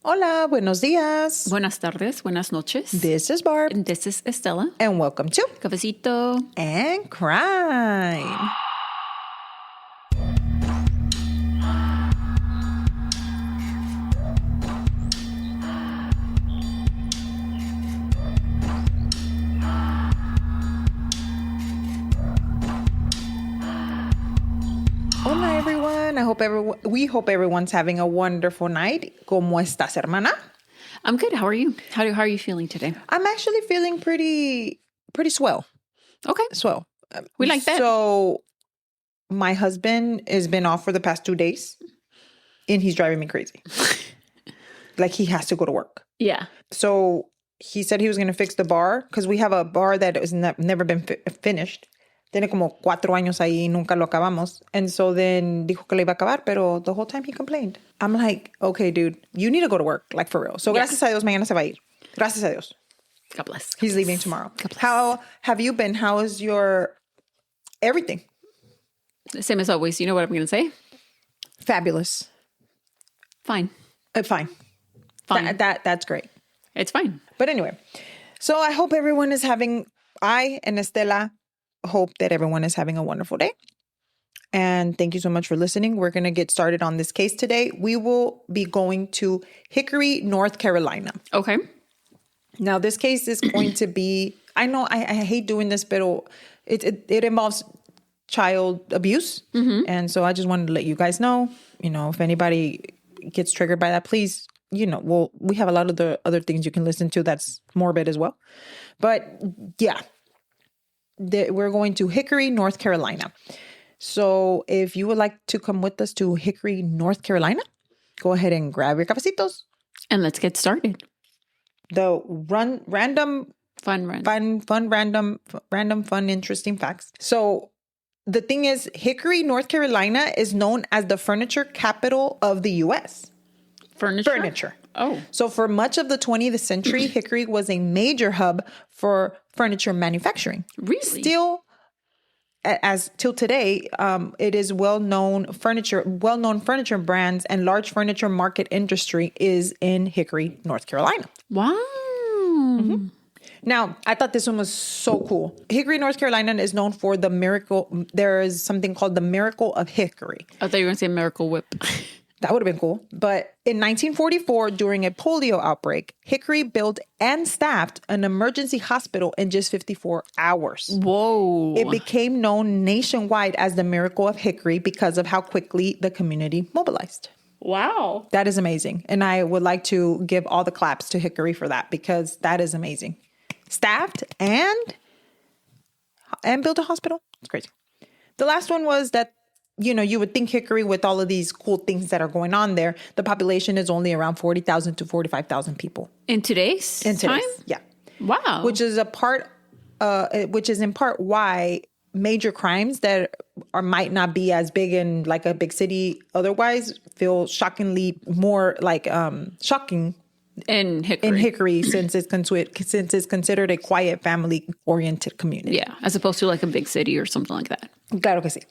Hola, buenos días. Buenas tardes, buenas noches. This is Barb. And this is Estella. And welcome to Cafecito. And Crime. Hola, everyone. We hope everyone's having a wonderful night. ¿Cómo estás, hermana? I'm good. How are you? How are you feeling today? I'm actually feeling pretty swell. Okay. Swell. We like that. So, my husband has been off for the past 2 days, and he's driving me crazy. Like, he has to go to work. Yeah. So, he said he was going to fix the bar, because we have a bar that has never been finished. Tiene como 4 años ahí y nunca lo acabamos. And so then dijo que lo iba a acabar, pero the whole time he complained. I'm like, okay, dude, you need to go to work, like for real. So, gracias a Dios, mañana se va a ir. Gracias a Dios. God bless. He's leaving tomorrow. God bless. How have you been? How is your everything? Same as always. You know what I'm going to say? Fabulous. Fine. Fine. Fine. That's great. It's fine. But anyway, so I hope everyone is I and Estela hope that everyone is having a wonderful day. And thank you so much for listening. We're going to get started on this case today. We will be going to Hickory, North Carolina. Okay. Now, this case is going to be, I know I hate doing this, but it involves child abuse. Mm-hmm. And so I just wanted to let you guys know, if anybody gets triggered by that, please, we have a lot of the other things you can listen to that's morbid as well. But yeah, we're going to Hickory, North Carolina. So if you would like to come with us to Hickory, North Carolina, go ahead and grab your cafecitos. And let's get started. The random interesting facts. So the thing is, Hickory, North Carolina is known as the furniture capital of the U.S. Furniture. Oh. So for much of the 20th century, Hickory was a major hub for furniture manufacturing. Really? Still, as till today, it is well-known furniture brands and large furniture market industry is in Hickory, North Carolina. Wow. Mm-hmm. Now, I thought this one was so cool. Hickory, North Carolina is known for the miracle. There is something called the Miracle of Hickory. I thought you were going to say Miracle Whip. That would have been cool. But in 1944, during a polio outbreak, Hickory built and staffed an emergency hospital in just 54 hours. Whoa. It became known nationwide as the Miracle of Hickory because of how quickly the community mobilized. Wow. That is amazing. And I would like to give all the claps to Hickory for that, because that is amazing. Staffed and built a hospital. It's crazy. The last one was that, you would think Hickory, with all of these cool things that are going on there, the population is only around 40,000 to 45,000 people. In today's time? Yeah. Wow. Which is in part why major crimes that might not be as big in like a big city otherwise feel shockingly more like shocking in Hickory. since it's considered a quiet, family-oriented community. Yeah, as opposed to like a big city or something like that. Claro que sí.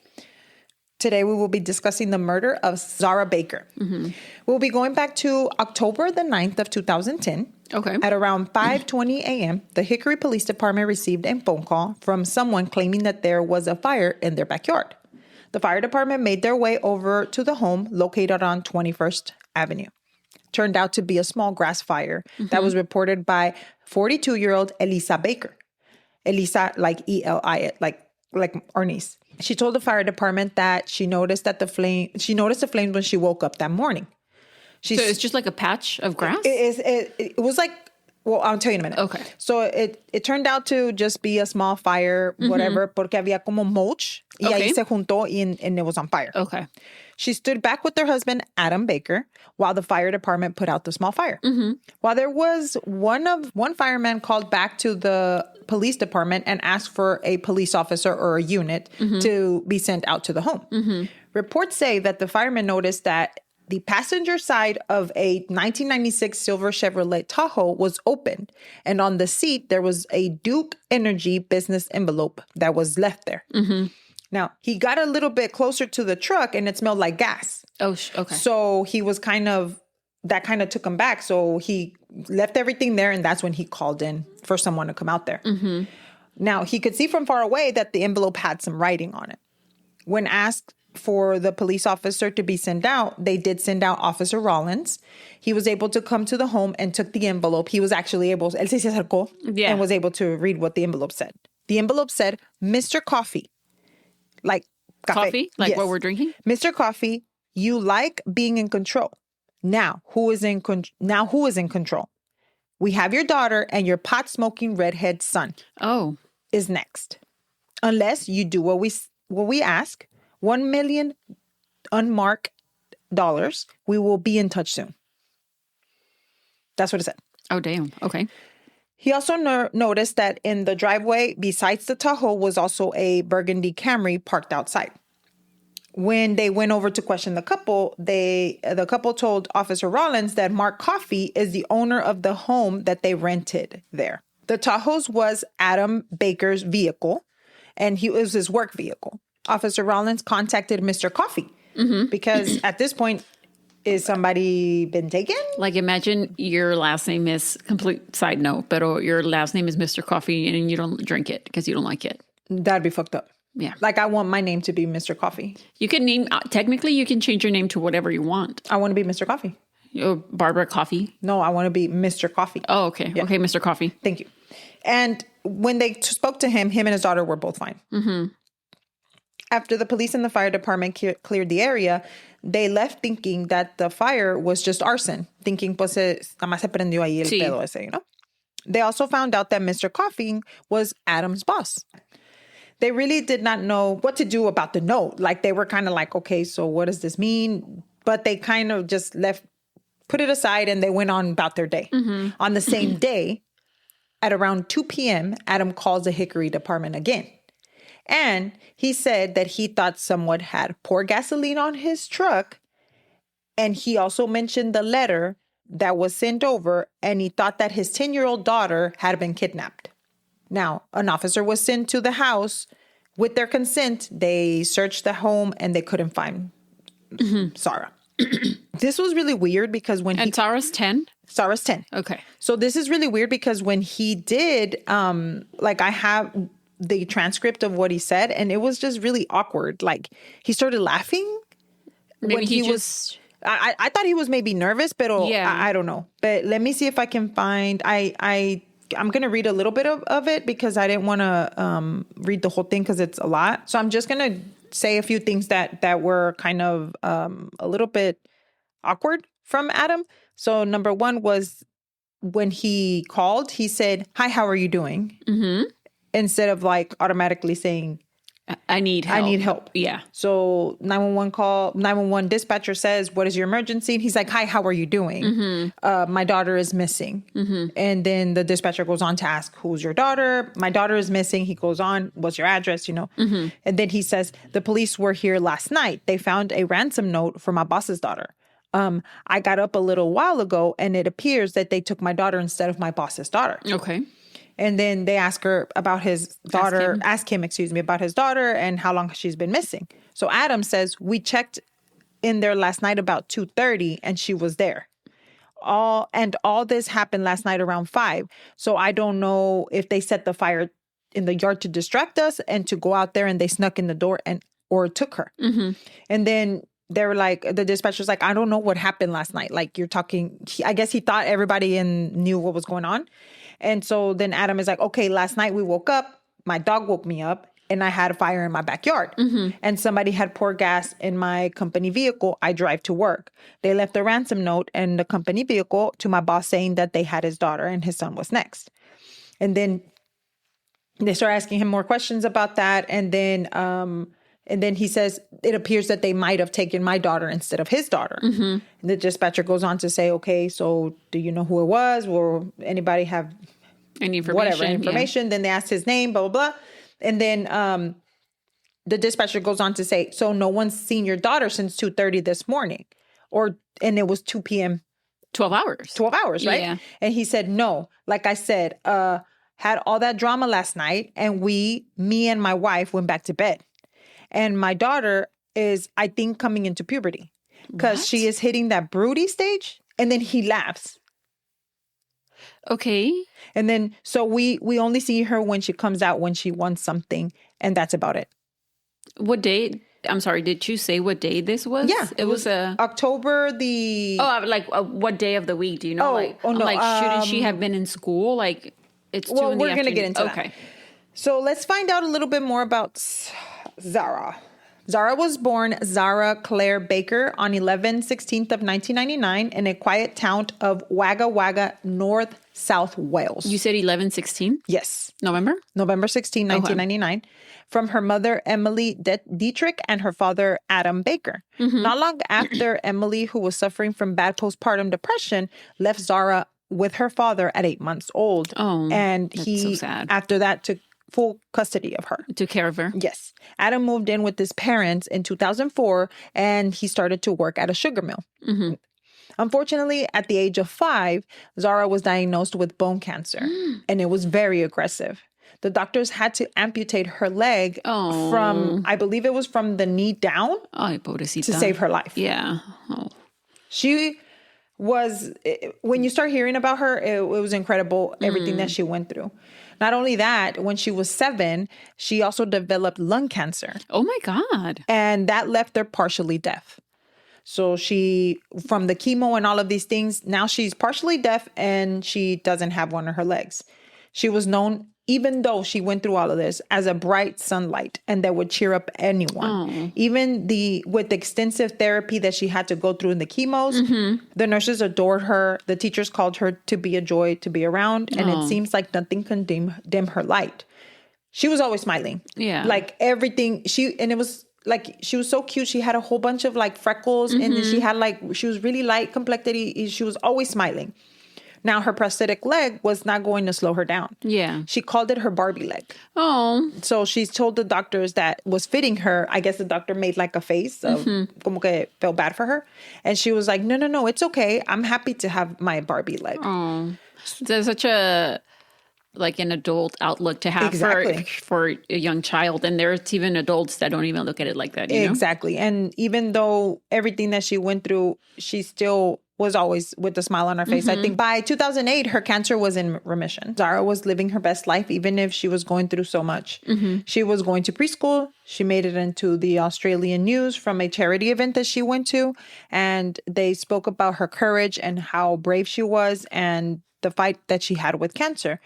Today, we will be discussing the murder of Zahra Baker. Mm-hmm. We'll be going back to October the 9th of 2010. Okay. At around 5:20 a.m., the Hickory Police Department received a phone call from someone claiming that there was a fire in their backyard. The fire department made their way over to the home located on 21st Avenue. Turned out to be a small grass fire that was reported by 42-year-old Elisa Baker. Elisa, like E-L-I, like our niece. She told the fire department that she noticed the flames when she woke up that morning. So it's just like a patch of grass? It was like, well, I'll tell you in a minute. Okay. So it turned out to just be a small fire, whatever, porque había como mulch, y ahí se juntó and it was on fire. Okay. She stood back with her husband, Adam Baker, while the fire department put out the small fire. Mm-hmm. While there was one fireman called back to the police department and asked for a police officer or a unit to be sent out to the home. Mm-hmm. Reports say that the fireman noticed that the passenger side of a 1996 silver Chevrolet Tahoe was open, and on the seat there was a Duke Energy business envelope that was left there. Mm-hmm. Now, he got a little bit closer to the truck and it smelled like gas. Oh, okay. So he was kind of that kind of took him back. So he left everything there, and that's when he called in for someone to come out there. Mm-hmm. Now, he could see from far away that the envelope had some writing on it. When asked for the police officer to be sent out, they did send out Officer Rollins. He was able to come to the home and took the envelope. He was actually able, él se acercó and was able to read what the envelope said. The envelope said, Mr. Coffee. Like coffee? Like what we're drinking? Mr. Coffee, you like being in control. Now, who is in control? We have your daughter and your pot-smoking redhead son. Oh. Is next. Unless you do what we ask, $1 million unmarked dollars, we will be in touch soon. That's what it said. Oh, damn. Okay. He also noticed that in the driveway, besides the Tahoe, was also a burgundy Camry parked outside. When they went over to question the couple, the couple told Officer Rollins that Mark Coffey is the owner of the home that they rented there. The Tahoe was Adam Baker's vehicle, and it was his work vehicle. Officer Rollins contacted Mr. Coffey because at this point, is somebody been taken? Like, imagine your last name is, complete side note, but your last name is Mr. Coffee and you don't drink it because you don't like it. That'd be fucked up. Yeah. Like, I want my name to be Mr. Coffee. You can name, technically, you can change your name to whatever you want. I want to be Mr. Coffee. Barbara Coffee? No, I want to be Mr. Coffee. Oh, okay. Yeah. Okay, Mr. Coffee. Thank you. And when they spoke to him and his daughter were both fine. Mm-hmm. After the police and the fire department cleared the area, they left thinking that the fire was just arson. Thinking, pues, nada más se prendió ahí el pedo ese, you know? They also found out that Mr. Coffey was Adam's boss. They really did not know what to do about the note. Like, they were kind of like, okay, so what does this mean? But they kind of just put it aside, and they went on about their day. Mm-hmm. On the same day, at around 2 p.m., Adam calls the Hickory department again. And he said that he thought someone had poured gasoline on his truck. And he also mentioned the letter that was sent over, and he thought that his 10-year-old daughter had been kidnapped. Now, an officer was sent to the house. With their consent, they searched the home, and they couldn't find Zahra. This was really weird because when And Zahra's 10? Zahra's 10. Okay. So this is really weird because when he did, I have the transcript of what he said, and it was just really awkward. Like, he started laughing. Maybe he was... I thought he was maybe nervous, but I don't know. But let me see if I can find... I'm going to read a little bit of it because I didn't want to read the whole thing because it's a lot. So I'm just going to say a few things that were kind of a little bit awkward from Adam. So number one was when he called, he said, "Hi, how are you doing?" Mm-hmm. Instead of like automatically saying, I need help. I need help. Yeah. So 911 dispatcher says, "What is your emergency?" And he's like, "Hi, how are you doing?" Mm-hmm. My daughter is missing. Mm-hmm. And then the dispatcher goes on to ask, "Who's your daughter?" "My daughter is missing." He goes on, "What's your address?" Mm-hmm. And then he says, "The police were here last night. They found a ransom note for my boss's daughter. I got up a little while ago, and it appears that they took my daughter instead of my boss's daughter." Okay. And then they ask her about his daughter, ask him about his daughter and how long she's been missing. So Adam says, "We checked in there last night about 2:30 and she was there. All this happened last night around 5. So I don't know if they set the fire in the yard to distract us and to go out there and they snuck in the door or took her." Mm-hmm. And then they were like, the dispatcher's like, "I don't know what happened last night. Like, you're talking," I guess he thought everybody knew what was going on. And so then Adam is like, "Okay, last night we woke up, my dog woke me up, and I had a fire in my backyard. Mm-hmm. And somebody had poured gas in my company vehicle. I drive to work. They left a ransom note in the company vehicle to my boss saying that they had his daughter and his son was next." And then they start asking him more questions about that. And then he says, "It appears that they might have taken my daughter instead of his daughter." Mm-hmm. And the dispatcher goes on to say, "Okay, so do you know who it was? Or anybody have any information?" Yeah. Then they asked his name, blah, blah, blah. And then the dispatcher goes on to say, "So no one's seen your daughter since 2:30 this morning." And it was 2 p.m. 12 hours. 12 hours, right? Yeah. And he said, "No, like I said, had all that drama last night. And me and my wife went back to bed. And my daughter is, I think, coming into puberty because she is hitting that broody stage. And then he laughs. Okay. And then, so we only see her when she comes out when she wants something. And that's about it. What day? I'm sorry. Did you say what day this was? Yeah. It was a... October the... Oh, like what day of the week? Do you know? No. Shouldn't she have been in school? Like, it's 2 in the afternoon. Well, we're going to get into that. Okay. So let's find out a little bit more about Zahra. Zahra was born Zahra Claire Baker on 11/16 of 1999 in a quiet town of Wagga Wagga, North South Wales. You said 11/16? Yes. November 16, 1999. From her mother, Emily Dietrich, and her father, Adam Baker. Mm-hmm. Not long after, Emily, who was suffering from bad postpartum depression, left Zahra with her father at 8 months old. Oh, and that's he, so sad. After that, took full custody of her. Took care of her? Yes. Adam moved in with his parents in 2004, and he started to work at a sugar mill. Mm-hmm. Unfortunately, at the age of 5, Zahra was diagnosed with bone cancer, and it was very aggressive. The doctors had to amputate her leg from, I believe it was from the knee down, pobrecita, to save her life. Yeah. Oh. She was, when you start hearing about her, it was incredible, everything that she went through. Not only that, when she was 7, she also developed lung cancer. Oh my God. And that left her partially deaf. So she, from the chemo and all of these things, now she's partially deaf and she doesn't have one of her legs. She was known, even though she went through all of this, as a bright sunlight and that would cheer up anyone. Even with the extensive therapy that she had to go through in the chemos, the nurses adored her. The teachers called her to be a joy to be around. And it seems like nothing can dim her light. She was always smiling. Yeah. Like everything. It was like, she was so cute. She had a whole bunch of like freckles and then she was really light complected. She was always smiling. Now, her prosthetic leg was not going to slow her down. Yeah. She called it her Barbie leg. Oh. So she's told the doctors that was fitting her. I guess the doctor made like a face of como que felt bad for her. And she was like, no, it's okay. I'm happy to have my Barbie leg. Oh. There's such an adult outlook to have for a young child. And there's even adults that don't even look at it like that, you know? Exactly. And even though everything that she went through, she still was always with a smile on her face. I think by 2008, her cancer was in remission. Zahra was living her best life, even if she was going through so much. She was going to preschool. She made it into the Australian news from a charity event that she went to. And they spoke about her courage and how brave she was and the fight that she had with cancer.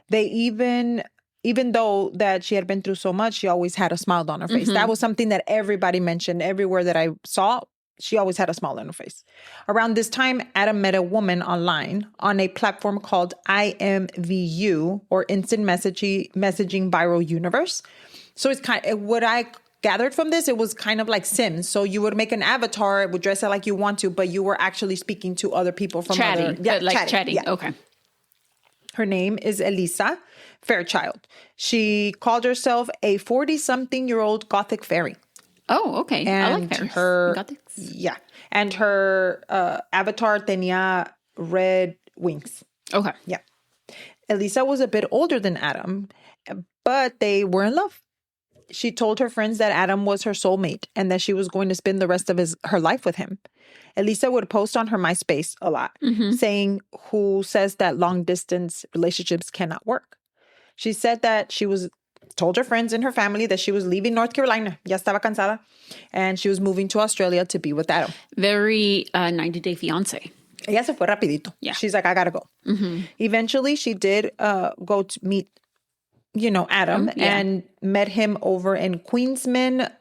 They even though that she had been through so much, she always had a smile on her face. That was something that everybody mentioned everywhere that I saw. She always had a smile on her face. Around this time, Adam met a woman online on a platform called IMVU, or Instant Messaging Viral Universe. So it's kind of, what I gathered from this, it was kind of like Sims. So you would make an avatar, it would dress it like you want to, but you were actually speaking to other people from chatting. Chatting. Yeah. Okay. Her name is Elisa Fairchild. She called herself a 40-something-year-old Gothic fairy. Oh, okay. And I like fairies. Gothics. Yeah. And her avatar tenía red wings. Okay. Yeah. Elisa was a bit older than Adam, but they were in love. She told her friends that Adam was her soulmate and that she was going to spend the rest of her life with him. Elisa would post on her MySpace a lot, saying, who says that long-distance relationships cannot work? She said that told her friends and her family that she was leaving North Carolina. Ya estaba cansada. And she was moving to Australia to be with Adam. Very 90 Day Fiancé. Ella se fue rapidito. Yeah. She's like, I gotta go. Eventually, she did go to meet, Adam and met him over in Queensland.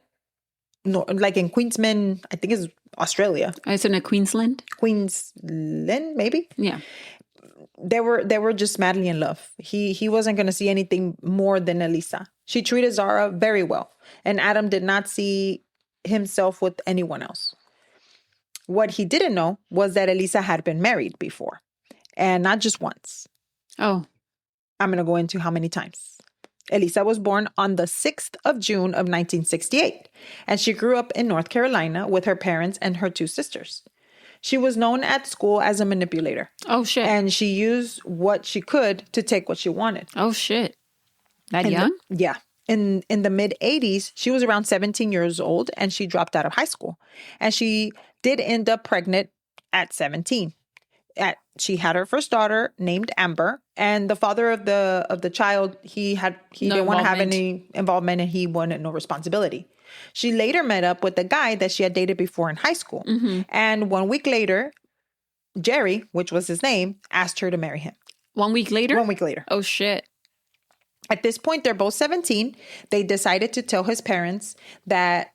No, like in Queensland, I think it's Australia. It's in Queensland? Queensland, maybe? Yeah. They were just madly in love. He wasn't going to see anything more than Elisa. She treated Zahra very well, and Adam did not see himself with anyone else. What he didn't know was that Elisa had been married before, and not just once. Oh. I'm going to go into how many times. Elisa was born on the 6th of June of 1968, and she grew up in North Carolina with her parents and her 2 sisters. She was known at school as a manipulator. Oh, shit. And she used what she could to take what she wanted. Oh, shit. That young? Yeah. In the mid-'80s, she was around 17 years old, and she dropped out of high school. And she did end up pregnant at 17. She had her first daughter named Amber, and the father of the child, he didn't want to have any involvement, and he wanted no responsibility. She later met up with the guy that she had dated before in high school. And 1 week later, Jerry, which was his name, asked her to marry him. 1 week later? 1 week later. Oh, shit. At this point, they're both 17. They decided to tell his parents that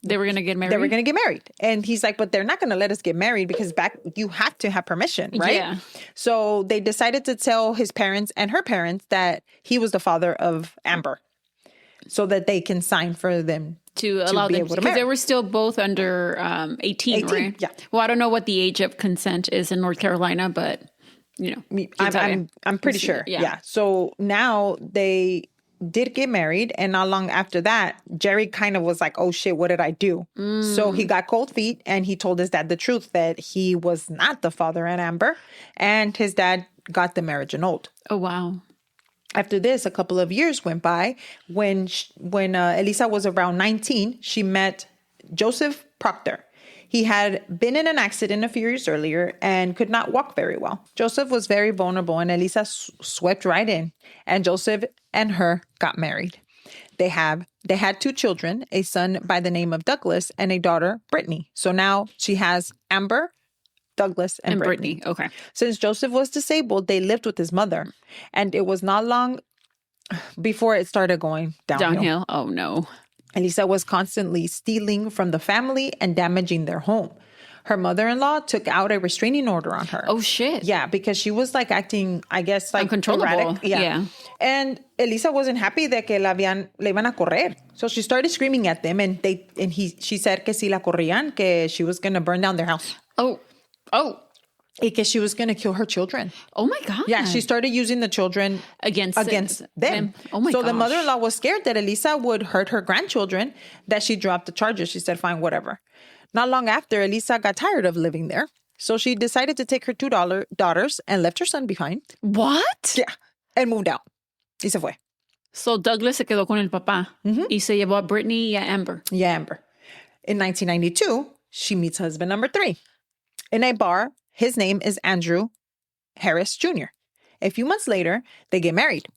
they were going to get married. And he's like, but they're not going to let us get married because you have to have permission, right? Yeah. So they decided to tell his parents and her parents that he was the father of Amber so that they can sign for them to allow them, because they were still both under 18, right? Yeah. Well, I don't know what the age of consent is in North Carolina, but I'm pretty sure. Yeah. So now they did get married, and not long after that, Jerry kind of was like, oh shit, what did I do? So he got cold feet, and he told his dad the truth, that he was not the father of Amber, and his dad got the marriage annulled. Oh, wow. After this, a couple of years went by. When Elisa was around 19, she met Joseph Proctor. He had been in an accident a few years earlier and could not walk very well. Joseph was very vulnerable, and Elisa swept right in. And Joseph and her got married. They had 2 children, a son by the name of Douglas and a daughter, Brittany. So now she has Amber, Douglas, and Brittany. Okay. Since Joseph was disabled, they lived with his mother. And it was not long before it started going downhill. Oh, no. Elisa was constantly stealing from the family and damaging their home. Her mother-in-law took out a restraining order on her. Oh, shit. Yeah, because she was like acting, I guess, like uncontrollable. Erratic. Yeah. And Elisa wasn't happy de que le iban a correr. So she started screaming at them, and she said que si la corrían, que she was going to burn down their house. Oh. Y que she was going to kill her children. Oh, my God. Yeah, she started using the children against them. Oh, my God. So the mother-in-law was scared that Elisa would hurt her grandchildren, that she dropped the charges. She said, fine, whatever. Not long after, Elisa got tired of living there. So she decided to take her 2 daughters and left her son behind. What? Yeah. And moved out. Y se fue. So Douglas se quedó con el papá. Y se llevó a Brittany y a Amber. Yeah, Amber. In 1992, she meets husband number 3 in a bar. His name is Andrew Harris Jr. A few months later, they get married.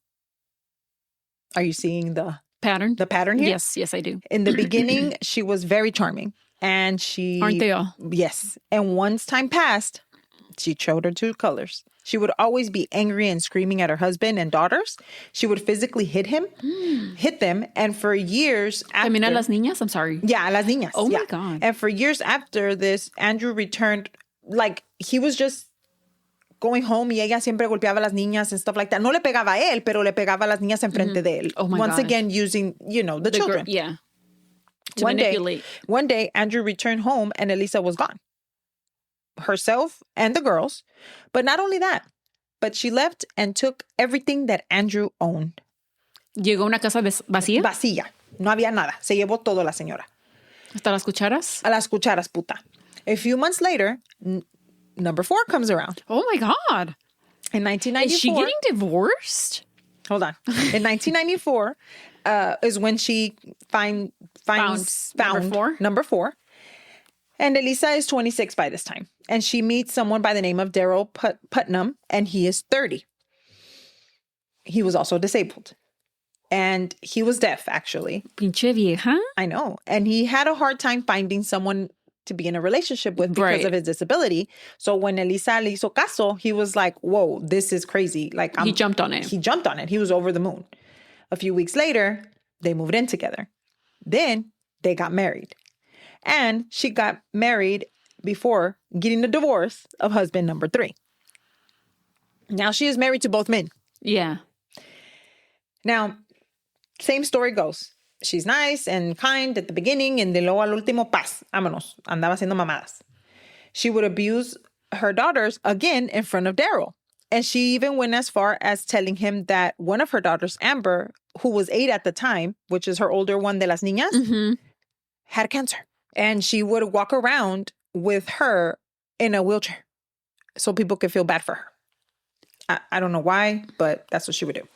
Are you seeing the pattern? The pattern here? Yes, I do. In the beginning, she was very charming. And aren't they all? Yes. And once time passed, she showed her true colors. She would always be angry and screaming at her husband and daughters. She would physically hit them. And for years after... a las niñas? I'm sorry. Yeah, a las niñas. Oh, my God. And for years after this, Andrew returned... Like, he was just going home y ella siempre golpeaba a las niñas and stuff like that. No le pegaba a él, pero le pegaba a las niñas enfrente de él. Oh, my Once again, using, the children. Yeah. To One manipulate. One day, Andrew returned home and Elisa was gone. Herself and the girls. But not only that, but she left and took everything that Andrew owned. ¿Llegó a una casa vacía? Vacía. No había nada. Se llevó todo la señora. ¿Hasta las cucharas? A las cucharas, puta. A few months later, number 4 comes around. Oh, my God. In 1994... Is she getting divorced? Hold on. In 1994 is when she finds number 4. And Elisa is 26 by this time. And she meets someone by the name of Daryl Putnam, and he is 30. He was also disabled. And he was deaf, actually. Pinche vieja. I know. And he had a hard time finding someone to be in a relationship with because of his disability. So when Elisa le hizo caso, he was like, whoa, this is crazy. Like he jumped on it. He was over the moon. A few weeks later, they moved in together. Then they got married. And she got married before getting the divorce of husband number 3. Now she is married to both men. Yeah. Now, same story goes. She's nice and kind at the beginning, and de luego al último, paz, vámonos. Andaba haciendo mamadas. She would abuse her daughters again in front of Daryl. And she even went as far as telling him that one of her daughters, Amber, who was 8 at the time, which is her older one de las niñas, had cancer. And she would walk around with her in a wheelchair so people could feel bad for her. I don't know why, but that's what she would do.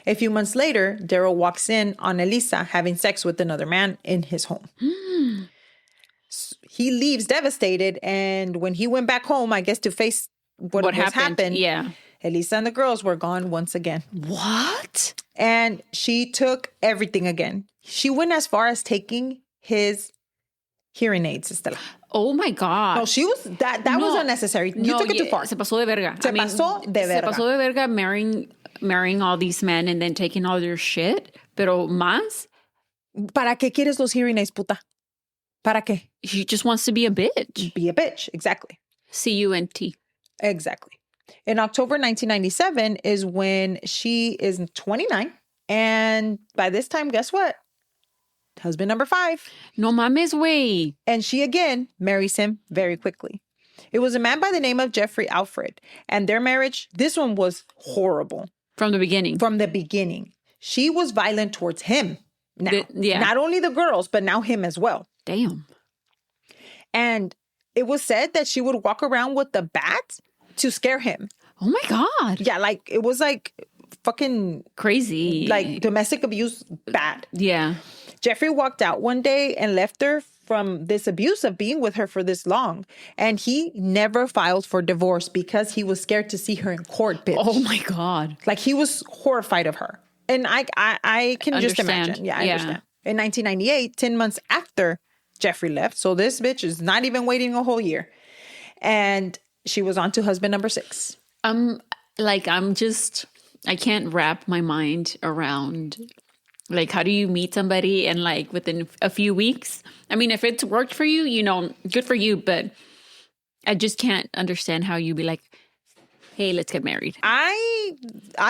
A few months later, Daryl walks in on Elisa having sex with another man in his home. He leaves devastated, and when he went back home, I guess to face what happened. Yeah. Elisa and the girls were gone once again. What? And she took everything again. She went as far as taking his hearing aids, Estela. Oh my God. No, she was that was unnecessary. You took it too far. Se pasó de verga. Pasó de verga. Se pasó de verga marrying all these men and then taking all their shit. Pero más. ¿Para qué quieres los hearing aids, puta? ¿Para qué? She just wants to be a bitch. Be a bitch, exactly. C-U-N-T. Exactly. In October 1997 is when she is 29. And by this time, guess what? Husband number 5. No mames, güey. And she again marries him very quickly. It was a man by the name of Jeffrey Alfred. And their marriage, this one was horrible. From the beginning. From the beginning. She was violent towards him. Now, yeah. Not only the girls, but now him as well. Damn. And it was said that she would walk around with the bat to scare him. Oh my God. Yeah, like it was like fucking crazy. Like domestic abuse bad. Yeah. Jeffrey walked out one day and left her from this abuse of being with her for this long. And he never filed for divorce because he was scared to see her in court, bitch. Oh my God. Like he was horrified of her. And I can just imagine. Yeah, I understand. In 1998, 10 months after Jeffrey left, so this bitch is not even waiting a whole year. And she was on to husband number 6. I can't wrap my mind around, like, how do you meet somebody and, like, within a few weeks? I mean, if it's worked for you, you know, good for you. But I just can't understand how you be like, hey, let's get married. I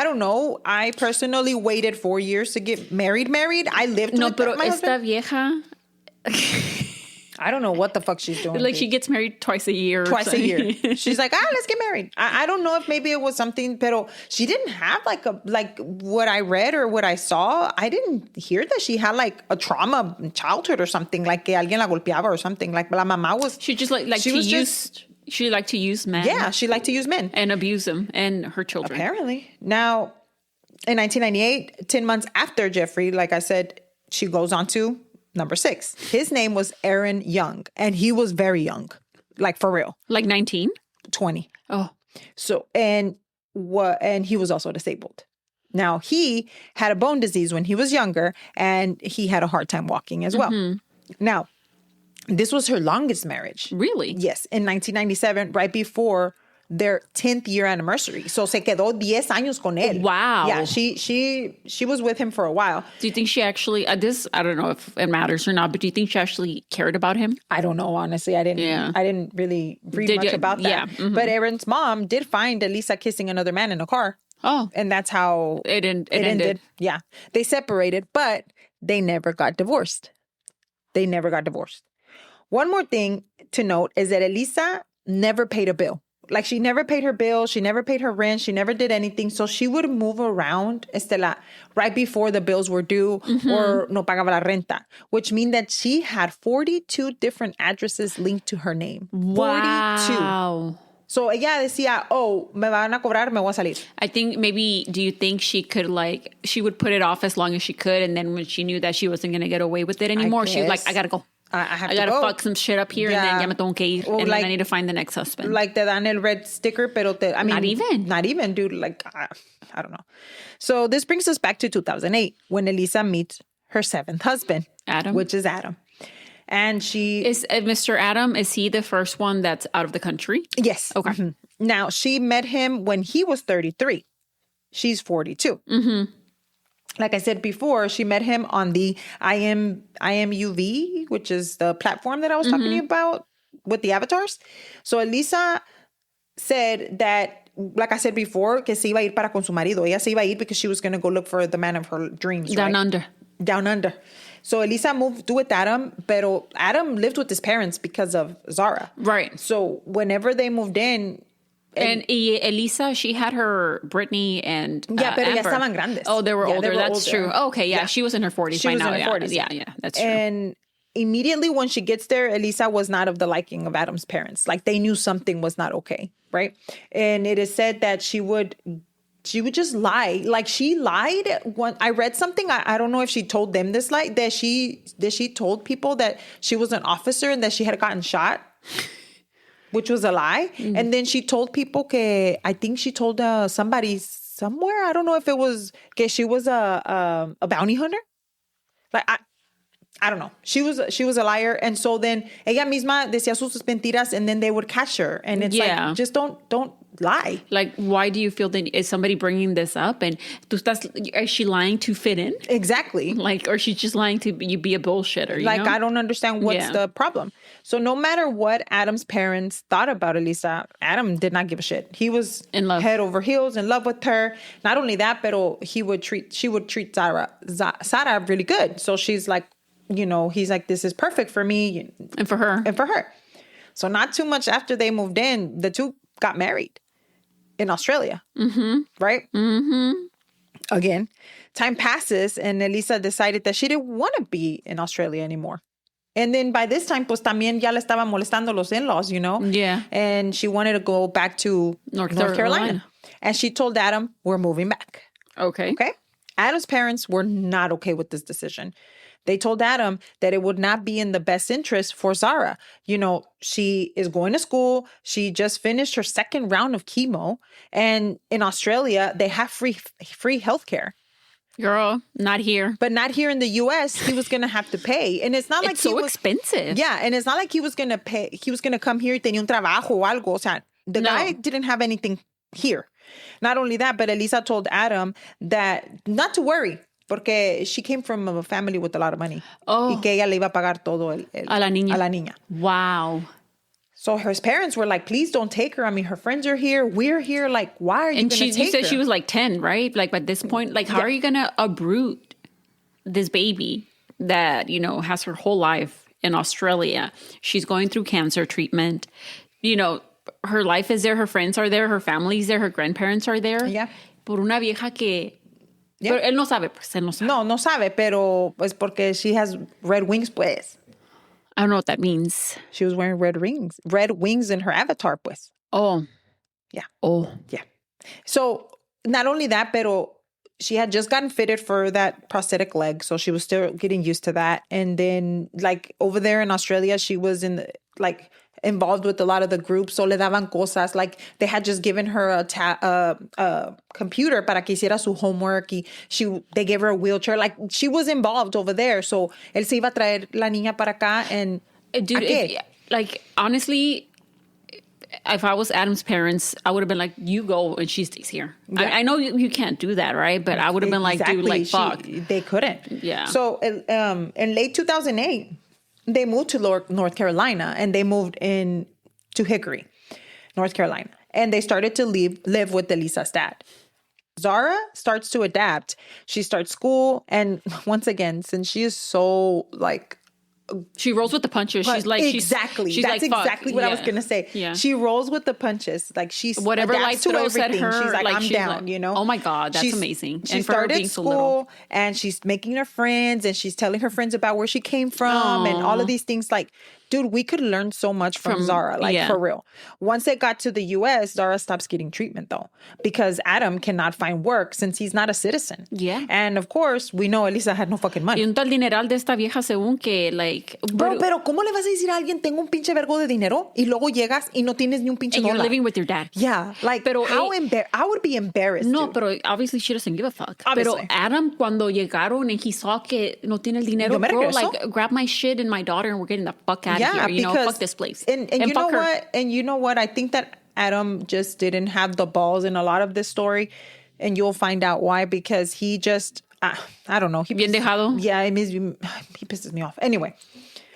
don't know. I personally waited 4 years to get married. I lived with my husband. Vieja. I don't know what the fuck she's doing. Like, she gets married twice a year. A year. She's like, let's get married. I don't know if maybe it was something, pero she didn't have like what I read or what I saw. I didn't hear that she had like a trauma in childhood or something, like que alguien la golpeaba or something. Like la mamá was. She just she liked to use men. Yeah, she liked to use men. And abuse them and her children. Apparently. Now, in 1998, 10 months after Jeffrey, like I said, she goes on to number 6. His name was Aaron Young, and he was very young, like for real. Like 19? 20. Oh. So, and he was also disabled. Now, he had a bone disease when he was younger, and he had a hard time walking as well. Mm-hmm. Now, this was her longest marriage. Really? Yes. In 1997, right before their 10th year anniversary. So se quedó 10 años con él. Wow. Yeah, she was with him for a while. Do you think she actually, I don't know if it matters or not, but do you think she actually cared about him? I don't know, honestly. I didn't really read much about that. Yeah. Mm-hmm. But Aaron's mom did find Elisa kissing another man in a car. Oh. And that's how it ended. Yeah. They separated, but they never got divorced. One more thing to note is that Elisa never paid a bill. Like, she never paid her bill. She never paid her rent. She never did anything. So she would move around, Estela, right before the bills were due, mm-hmm. or no pagaba la renta, which means that she had 42 different addresses linked to her name. Wow. 42. So ella decía, me van a cobrar, me voy a salir. I think maybe, do you think she could, like, she would put it off as long as she could, and then when she knew that she wasn't going to get away with it anymore, she was like, I got to go. I gotta fuck some shit up here, and then ya me tengo que ir, and then I need to find the next husband. Like te dan el red sticker, pero not even, dude. Like, I don't know. So this brings us back to 2008 when Elisa meets her 7th husband, Adam, which is Adam, and she is Mr. Adam. Is he the first one that's out of the country? Yes. Okay. Mm-hmm. Now she met him when he was 33. She's 42. Mm-hmm. Like I said before, she met him on the IMUV, which is the platform that I was talking to you about with the avatars. So Elisa said that, like I said before, que se iba a ir para con su marido. Ella se iba a ir because she was going to go look for the man of her dreams. Down under. So Elisa moved with Adam, pero Adam lived with his parents because of Zahra. Right. So whenever they moved in, and Elisa, she had her Brittany and pero Amber. ya estaban grandes. Oh, they were older. That's older. True. Oh, okay, yeah, she was in her 40s by now. Yeah, that's true. And immediately when she gets there, Elisa was not of the liking of Adam's parents. Like, they knew something was not okay, right? And it is said that she would just lie. Like, she lied. I read something. I don't know if she told them this lie, that she told people that she was an officer and that she had gotten shot. which was a lie. And then she told people I think she told somebody somewhere, I don't know if it was, she was a bounty hunter. Like, I don't know. She was a liar. And so then ella misma decía sus mentiras and then they would catch her. And it's like, just don't lie. Like, why do you feel that is somebody bringing this up? And is she lying to fit in? Exactly. Like, or she's just lying to be a bullshitter, you like, know? I don't understand what's the problem. So no matter what Adam's parents thought about Elisa, Adam did not give a shit. He was in love, head over heels, in love with her. Not only that, but she would treat Zahra really good. So she's like, he's like, this is perfect for me. And for her. So not too much after they moved in, the two got married in Australia. Mm-hmm. Right? Mm-hmm. Again, time passes and Elisa decided that she didn't want to be in Australia anymore. And then by this time, pues también ya le estaban molestando los in-laws, Yeah. And she wanted to go back to North Carolina. And she told Adam, we're moving back. Okay. Adam's parents were not okay with this decision. They told Adam that it would not be in the best interest for Zahra. She is going to school. She just finished her second round of chemo. And in Australia, they have free healthcare. Girl, not here. But not here in the U.S. He was going to have to pay. And it's not like it's so expensive. Yeah, and it's not like he was going to pay. He was going to come here, tenía un trabajo o algo. O sea, the guy didn't have anything here. Not only that, but Elisa told Adam that not to worry. Porque she came from a family with a lot of money. Oh. Y que ella le iba a pagar todo a la niña. Wow. So her parents were like, please don't take her. I mean, her friends are here. We're here. Like, why are you going to take her? You said she was like 10, right? Like, at this point, like, how are you going to uproot this baby that, has her whole life in Australia? She's going through cancer treatment. Her life is there. Her friends are there. Her family's there. Her grandparents are there. Yeah. Por una vieja que... Yeah. Pero él no sabe, pues. Él no sabe. No sabe, pero pues porque she has red wings, pues. I don't know what that means. She was wearing red wings in her avatar, pues. Oh. Yeah. Oh. Yeah. So not only that, pero she had just gotten fitted for that prosthetic leg. So she was still getting used to that. And then like over there in Australia, she was involved with a lot of the groups. So le daban cosas. Like they had just given her a computer para que hiciera su homework. Y they gave her a wheelchair. Like she was involved over there. So él se iba a traer la niña para acá. And dude, honestly, if I was Adam's parents, I would have been like, you go and she stays here. Yeah. I know you can't do that, right? But I would have been like, dude, like, fuck. They couldn't. Yeah. So in late 2008, they moved to North Carolina and they moved in to Hickory, North Carolina. And they started to live with Elisa's dad. Zahra starts to adapt. She starts school. And once again, since she is so like... She rolls with the punches. She's like... Exactly. She's That's like, exactly what I was going to say. Yeah. She rolls with the punches. Like she's... Whatever life throws at her. She's like, I'm down, Oh my God, that's amazing. She and for her being started so little. And she's making her friends and she's telling her friends about where she came from and all of these things. Like, dude, we could learn so much from Zahra, for real. Once they got to the U.S., Zahra stops getting treatment, though, because Adam cannot find work since he's not a citizen. Yeah. And, of course, we know Elisa had no fucking money. Y un tal dineral de esta vieja según que, like... Bro, pero ¿cómo le vas a decir a alguien, tengo un pinche vergo de dinero, y luego llegas y no tienes ni un pinche and dólar? you're living with your dad. Yeah. Like, pero I would be embarrassed, No, dude. pero obviously she doesn't give a fuck. Obviously. Pero Adam, cuando llegaron and he saw que no tiene el dinero, bro, like, grab my shit and my daughter and we're getting the fuck out of here. You know, fuck this place. And you know what? And you know what? I think that Adam just didn't have the balls in a lot of this story. And you'll find out why. Because he just, I don't know. Bien dejado? Yeah, he pisses me off. Anyway,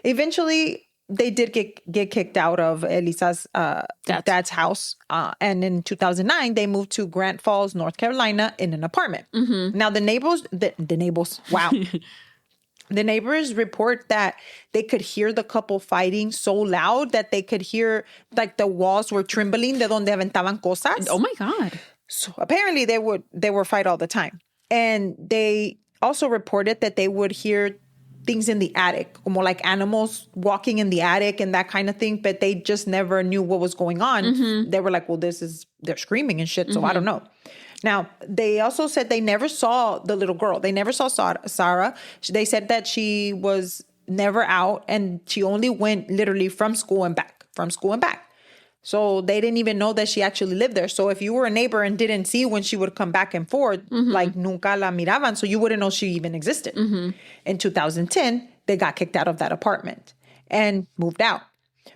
eventually they did get kicked out of Elisa's dad's house. And in 2009, they moved to Grant Falls, North Carolina in an apartment. Mm-hmm. Now the neighbors, wow. The neighbors report that they could hear the couple fighting so loud that they could hear like the walls were trembling de donde aventaban cosas. Oh my God. So apparently they would fight all the time. And they also reported that they would hear things in the attic, como like animals walking in the attic and that kind of thing, but they just never knew what was going on. Mm-hmm. They were like, well, they're screaming and shit, so I don't know. Now, they also said they never saw the little girl. They never saw Zahra. They said that she was never out and she only went literally from school and back. So they didn't even know that she actually lived there. So if you were a neighbor and didn't see when she would come back and forth, like nunca la miraban, so you wouldn't know she even existed. In 2010, they got kicked out of that apartment and moved out.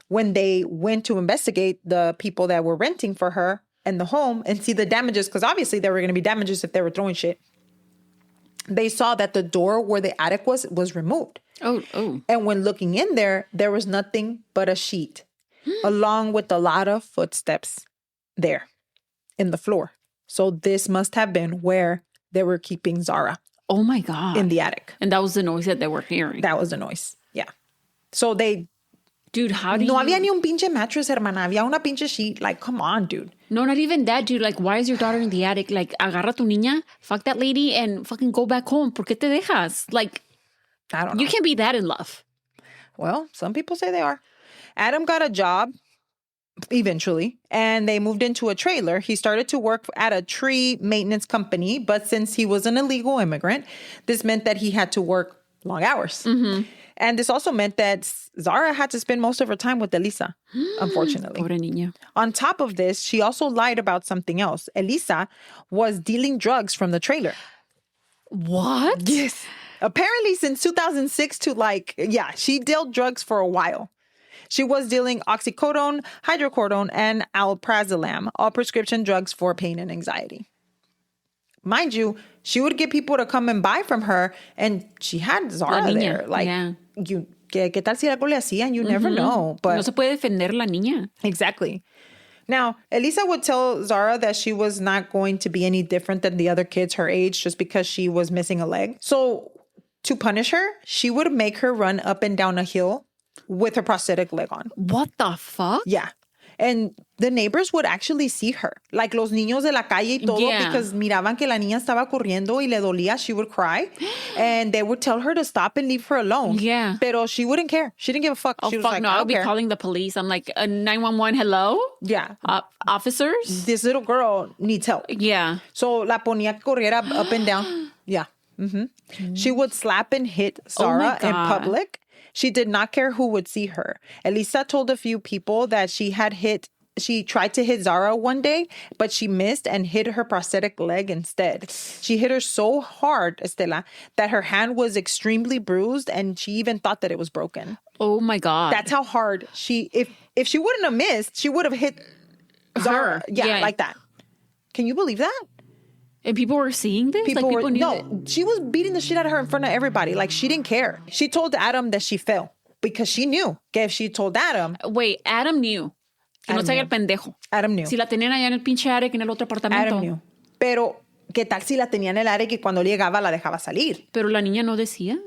When they went to investigate the people that were renting for her and the home and see the damages, because obviously there were going to be damages if they were throwing shit, they saw that the door where the attic was removed. Oh. And when looking in there was nothing but a sheet, along with a lot of footsteps there in the floor. So this must have been where they were keeping Zahra. Oh my God. In the attic. And that was the noise that they were hearing. That was the noise. Yeah. So they... Dude, how do No había ni un pinche mattress, hermana. Había una pinche sheet. Like, come on, dude. No, not even that, dude. Like, why is your daughter in the attic? Like, agarra tu niña, fuck that lady, and fucking go back home. ¿Por qué te dejas? Like, I don't know. You can't be that in love. Well, some people say they are. Adam got a job eventually, and they moved into a trailer. He started to work at a tree maintenance company, but since he was an illegal immigrant, this meant that he had to work long hours. And this also meant that Zahra had to spend most of her time with Elisa, unfortunately. Pobre niña. On top of this, she also lied about something else. Elisa was dealing drugs from the trailer. What? Yes. Apparently since 2006 to she dealt drugs for a while. She was dealing oxycodone, hydrocodone, and alprazolam, all prescription drugs for pain and anxiety. Mind you, she would get people to come and buy from her, and she had Zahra there. Like, ¿qué tal si algo le hacían? You never know. But no se puede defender la niña. Exactly. Now, Elisa would tell Zahra that she was not going to be any different than the other kids her age just because she was missing a leg. So to punish her, she would make her run up and down a hill with her prosthetic leg on. What the fuck? Yeah. And the neighbors would actually see her. Like los niños de la calle y todo, because miraban que la niña estaba corriendo y le dolía. She would cry. And they would tell her to stop and leave her alone. Yeah. Pero she wouldn't care. She didn't give a fuck. Oh, she was fuck like, no. I I'll don't be care. calling the police. I'm like, 911, hello? Yeah. Officers? This little girl needs help. Yeah. So la ponía que corriera up and down. Yeah. She would slap and hit Zahra in public. She did not care who would see her. Elisa told a few people that she tried to hit Zahra one day, but she missed and hit her prosthetic leg instead. She hit her so hard, Estela, that her hand was extremely bruised, and she even thought that it was broken. Oh my God. That's how hard if she wouldn't have missed, she would have hit Zahra. Yeah, like that. Can you believe that? And people were seeing this? People knew no, she was beating the shit out of her in front of everybody. Like, she didn't care. She told Adam that she fell because she knew que if she told Adam. Wait, Adam knew. Que no se haga el pendejo. Adam knew. Si la tenían allá en el pinche attic en el otro apartamento. Adam knew. Pero, ¿qué tal si la tenía en el área que cuando llegaba la dejaba salir? Pero la niña no decía.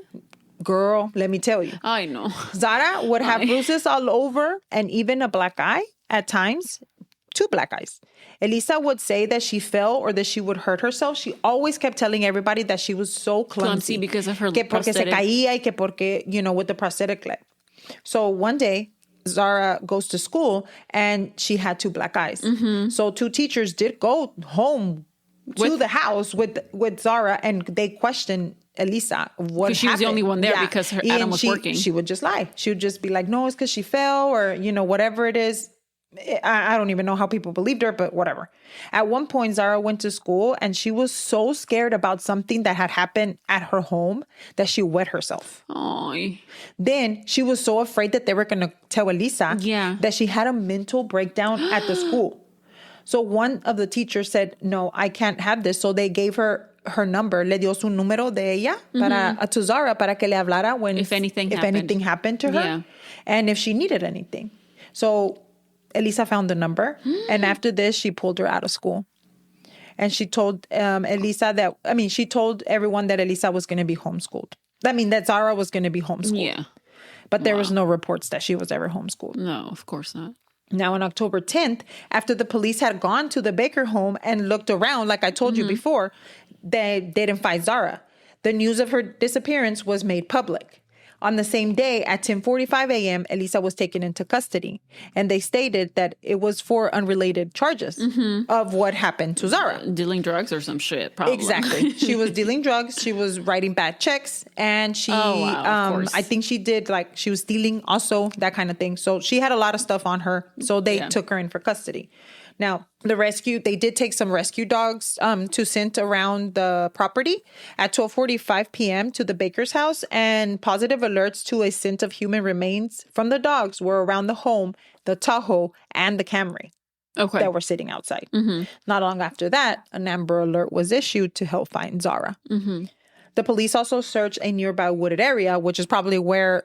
Girl, let me tell you. Ay, no. Zahra would have bruises all over and even a black eye at times. 2 black eyes. Elisa would say that she fell or that she would hurt herself. She always kept telling everybody that she was so clumsy. Because of her que porque prosthetic. se caía y que porque, with the prosthetic leg. So one day, Zahra goes to school and she had 2 black eyes. So 2 teachers did go home to the house with Zahra, and they questioned Elisa what happened. She was the only one there because Adam was working. She would just lie. She would just be like, no, it's because she fell, or, whatever it is. I don't even know how people believed her, but whatever. At one point, Zahra went to school and she was so scared about something that had happened at her home that she wet herself. Aww. Then she was so afraid that they were going to tell Elisa that she had a mental breakdown at the school. So one of the teachers said, no, I can't have this. So they gave her number, le dio su número de ella to Zahra para que le hablara if anything happened to her, and if she needed anything. So Elisa found the number, and after this, she pulled her out of school. And she told she told everyone that Elisa was going to be homeschooled. That Zahra was going to be homeschooled. Yeah. But there was no reports that she was ever homeschooled. No, of course not. Now, on October 10th, after the police had gone to the Baker home and looked around, like I told you before, they didn't find Zahra. The news of her disappearance was made public. On the same day at 10:45 a.m., Elisa was taken into custody, and they stated that it was for unrelated charges of what happened to Zahra. Dealing drugs or some shit, probably. Exactly. She was dealing drugs. She was writing bad checks, and she, of course. I think she did she was stealing also, that kind of thing. So she had a lot of stuff on her. So they took her in for custody. Now, they did take some rescue dogs to scent around the property at 12:45 p.m. to the Baker's house, and positive alerts to a scent of human remains from the dogs were around the home, the Tahoe, and the Camry that were sitting outside. Not long after that, an Amber Alert was issued to help find Zahra. The police also searched a nearby wooded area, which is probably where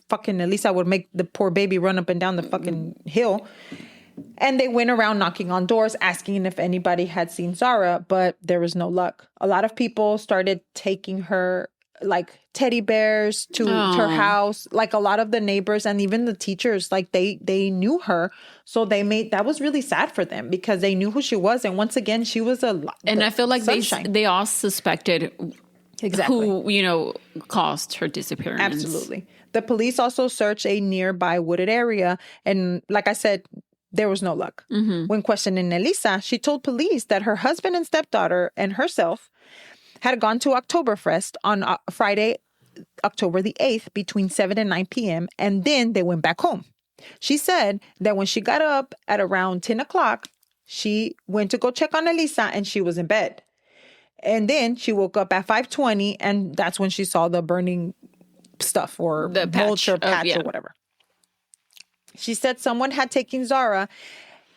fucking Elisa would make the poor baby run up and down the fucking hill. And they went around knocking on doors, asking if anybody had seen Zahra, but there was no luck. A lot of people started taking her like teddy bears to her house. Like a lot of the neighbors and even the teachers, like they knew her. So that was really sad for them because they knew who she was. And once again, she was and I feel like they all suspected who, caused her disappearance. Absolutely. The police also searched a nearby wooded area. And like I said, there was no luck. When questioning Elisa, she told police that her husband and stepdaughter and herself had gone to Oktoberfest on Friday, October the 8th, between 7 and 9 p.m., and then they went back home. She said that when she got up at around 10 o'clock, she went to go check on Elisa, and she was in bed. And then she woke up at 5:20, and that's when she saw the burning stuff or the patch or whatever. She said someone had taken Zahra,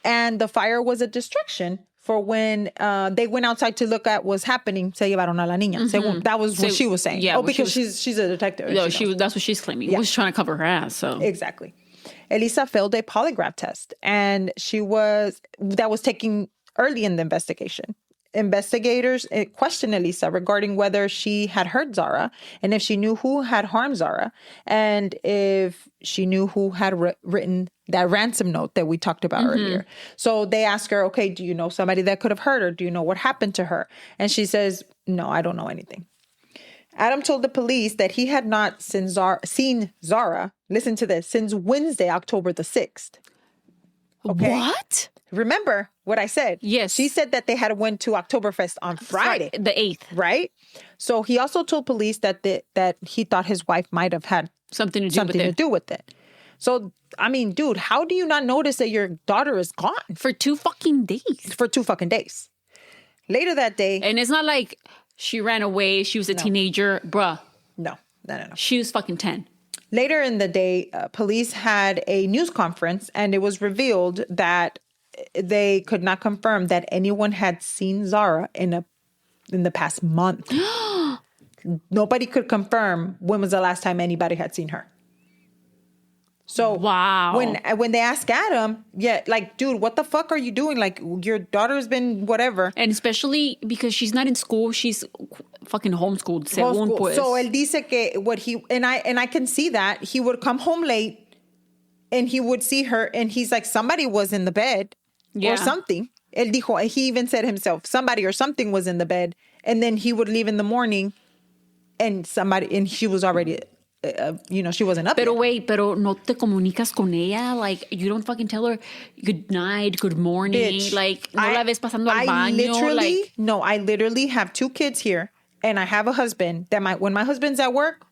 and the fire was a distraction for when they went outside to look at what's happening. Se llevaron a la niña. That was what she was saying. Yeah, because she's a detective. No, that's what she's claiming. Yeah. She was trying to cover her ass. So exactly. Elisa failed a polygraph test, and that was taken early in the investigation. Investigators questioned Elisa regarding whether she had hurt Zahra and if she knew who had harmed Zahra and if she knew who had written that ransom note that we talked about earlier. So they asked her, okay, do you know somebody that could have hurt her? Do you know what happened to her? And she says, no, I don't know anything. Adam told the police that he had not seen Zahra, listen to this, since Wednesday, October the 6th. Okay? What? Remember what I said? Yes. She said that they had went to Oktoberfest on Friday. The 8th. Right? So he also told police that he thought his wife might have had something to do with it. So, I mean, dude, how do you not notice that your daughter is gone? For 2 fucking days. For 2 fucking days. Later that day. And it's not like she ran away. She was a teenager. Bruh. No. She was fucking 10. Later in the day, police had a news conference, and it was revealed that they could not confirm that anyone had seen Zahra in the past month. Nobody could confirm when was the last time anybody had seen her. So wow. When they ask Adam, like, dude, what the fuck are you doing? Like, your daughter's been whatever. And especially because she's not in school, she's fucking homeschooled. Según pues. So él dice que I can see that he would come home late and he would see her and he's like, somebody was in the bed or something. Él dijo, he even said himself, somebody or something was in the bed, and then he would leave in the morning and she was already she wasn't up Pero yet. wait, no te comunicas con ella? Like, you don't fucking tell her good night, good morning. Bitch, like, no la ves pasando al baño. I literally have 2 kids here, and I have a husband that when my husband's at work,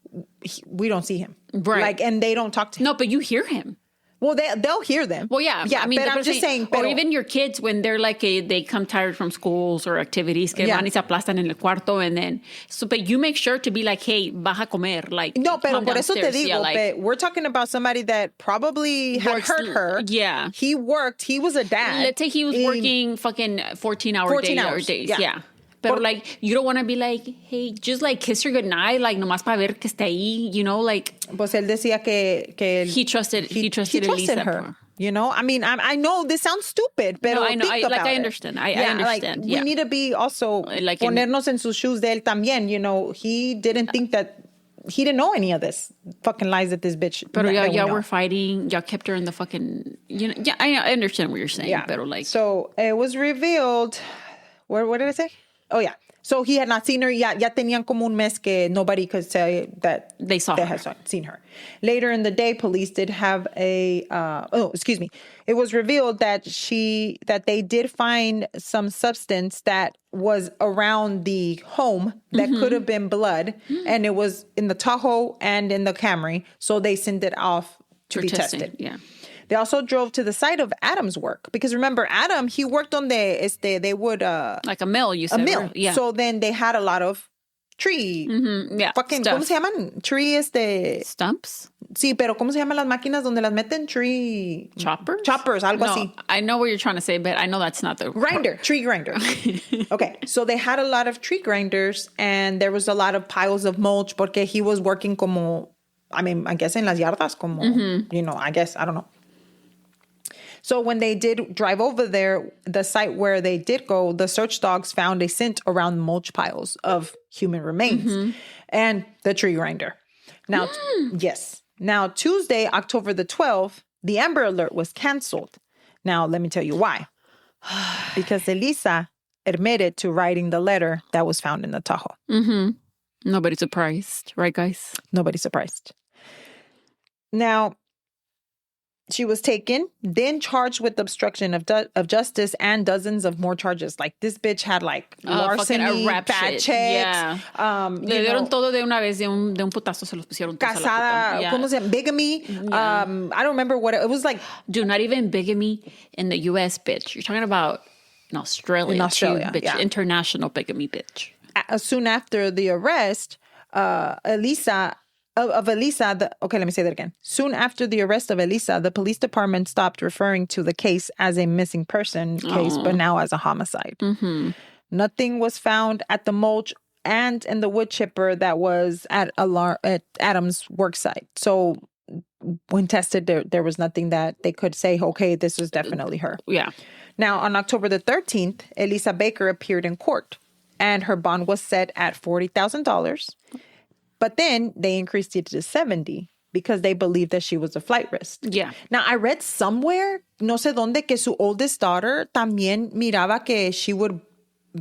we don't see him. Right. Like, and they don't talk to him. No, but you hear him. Well, they'll hear them. Well, yeah. I mean, but I'm just saying. Or even your kids, when they're like, they come tired from schools or activities, que van y se aplastan en el cuarto, and then, but you make sure to be like, hey, vas a comer. Like, no, pero por eso te digo, yeah, like, we're talking about somebody that probably had hurt her. Yeah. He worked. He was a dad. Let's say he was working fucking 14-hour days. Yeah. But like, you don't want to be like, hey, just like kiss her goodnight, like nomás para ver que está ahí, like. Pues él decía que he trusted Elisa her. I mean, I know this sounds stupid, but I know. I understand. I understand. Like, we need to be also like ponernos en sus shoes de él también. He didn't think that. He didn't know any of this fucking lies that this bitch. But y'all were fighting. Y'all kept her in the fucking. Yeah, I understand what you're saying. Yeah. But like. So it was revealed. What did I say? Oh, yeah. So he had not seen her. Ya tenían como un mes que nobody could say that they had seen her. Later in the day, police did have it was revealed that they did find some substance that was around the home that could have been blood, and it was in the Tahoe and in the Camry. So they sent it off to be tested. Yeah. They also drove to the site of Adam's work because remember Adam, he worked on they would like a mill, you said. A mill. Yeah. So then they had a lot of tree. Yeah. Fucking stuff. ¿Cómo se llaman? Tree stumps? Sí, pero ¿cómo se llaman las máquinas donde las meten? Tree choppers? Algo así. I know what you're trying to say, but I know that's not the grinder. Tree grinder. Okay. So they had a lot of tree grinders and there was a lot of piles of mulch porque he was working como I guess en las yardas como I guess I don't know. So when they did drive over there, the site where they did go, the search dogs found a scent around mulch piles of human remains and the tree grinder. Now, yes. Now, Tuesday, October the 12th, the Amber Alert was canceled. Now, let me tell you why. Because Elisa admitted to writing the letter that was found in the Tahoe. Nobody's surprised, right, guys? Nobody's surprised. Now, she was taken, then charged with obstruction of justice and dozens of more charges. Like, this bitch had, like, larceny, bad checks. Yeah. Le dieron todo de una vez, de un putazo se los pusieron. Casada, ¿cómo se llama? Bigamy. Yeah. I don't remember what it was like. Dude, not even bigamy in the U.S., bitch. You're talking about in Australia. In Australia, too, bitch. Yeah. International bigamy, bitch. Soon after the arrest, Elisa... okay, let me say that again. Soon after the arrest of Elisa, the police department stopped referring to the case as a missing person case, but now as a homicide. Nothing was found at the mulch and in the wood chipper that was at Adam's work site. So when tested, there was nothing that they could say, okay, this was definitely her. Yeah. Now, on October the 13th, Elisa Baker appeared in court, and her bond was set at $40,000. But then they increased it to 70 because they believed that she was a flight risk. Yeah. Now, I read somewhere, no sé dónde, que su oldest daughter también miraba que she would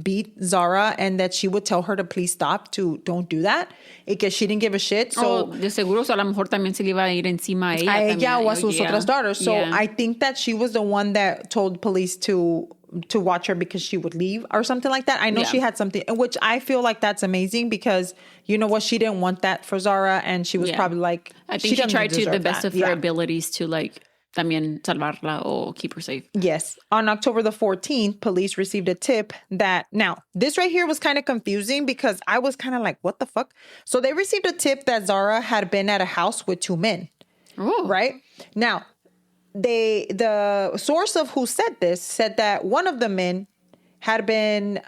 beat Zahra and that she would tell her to please stop, don't do that. Y que she didn't give a shit. So, de seguro, a lo mejor también se le iba a ir encima a ella o a sus otras daughters. So I think that she was the one that told police to watch her because she would leave or something like that. I know she had something, which I feel like that's amazing because you know what? She didn't want that for Zahra and she was probably like... I think she tried to the best of her abilities to like también salvarla or keep her safe. Yes. On October the 14th, police received a tip that... Now, this right here was kind of confusing because I was kind of like, what the fuck? So they received a tip that Zahra had been at a house with two men. Oh. Right? Now... the source of who said this said that one of the men had been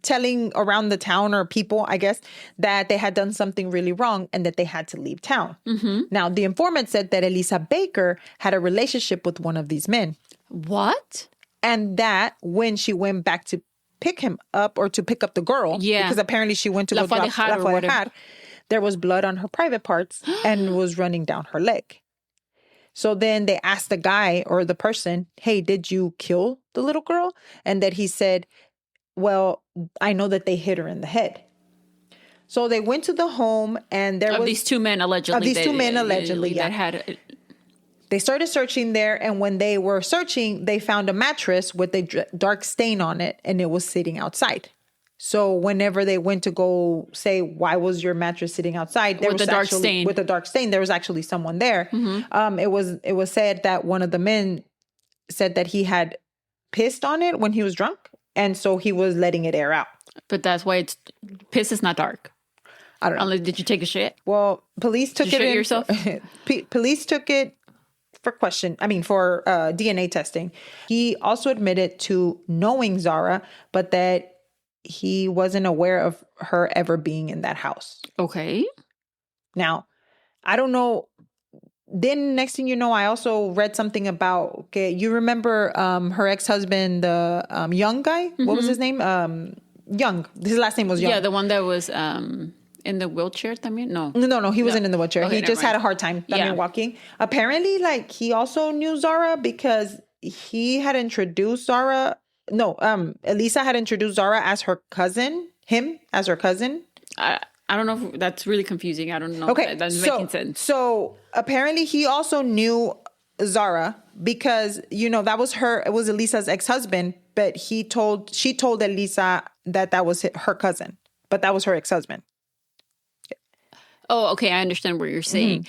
telling around the town or people, I guess, that they had done something really wrong and that they had to leave town. Now, the informant said that Elisa Baker had a relationship with one of these men. What? And that when she went back to pick him up or to pick up the girl, because apparently she went to go drop La Fadejar, there was blood on her private parts and was running down her leg. So then they asked the guy or the person, hey, did you kill the little girl? And that he said, well, I know that they hit her in the head. So they went to the home and there was... these two men allegedly. Yeah. They started searching there. And when they were searching, they found a mattress with a dark stain on it and it was sitting outside. So whenever they went to go say, why was your mattress sitting outside? With a dark stain, there was actually someone there. It was said that one of the men said that he had pissed on it when he was drunk. And so he was letting it air out. But that's why piss is not dark. I don't know. Unless, did you take a shit? Well, police took it in. Yourself? Police took it for DNA testing. He also admitted to knowing Zahra, but that he wasn't aware of her ever being in that house. Okay. Now, I don't know. Then next thing you know, I also read something about, you remember her ex-husband, the young guy? What was his name? Young. His last name was Young. Yeah, the one that was in the wheelchair también? No, he wasn't in the wheelchair. Okay, he just had a hard time walking. Apparently, like, he also knew Zahra because he had introduced Zahra. No, Elisa had introduced Zahra as her cousin him as her cousin. I don't know if that's really confusing. I don't know. Okay, That's making sense. So apparently he also knew Zahra because, that was it was Elisa's ex-husband, but she told Elisa that was her cousin, but that was her ex-husband. Oh, okay. I understand what you're saying.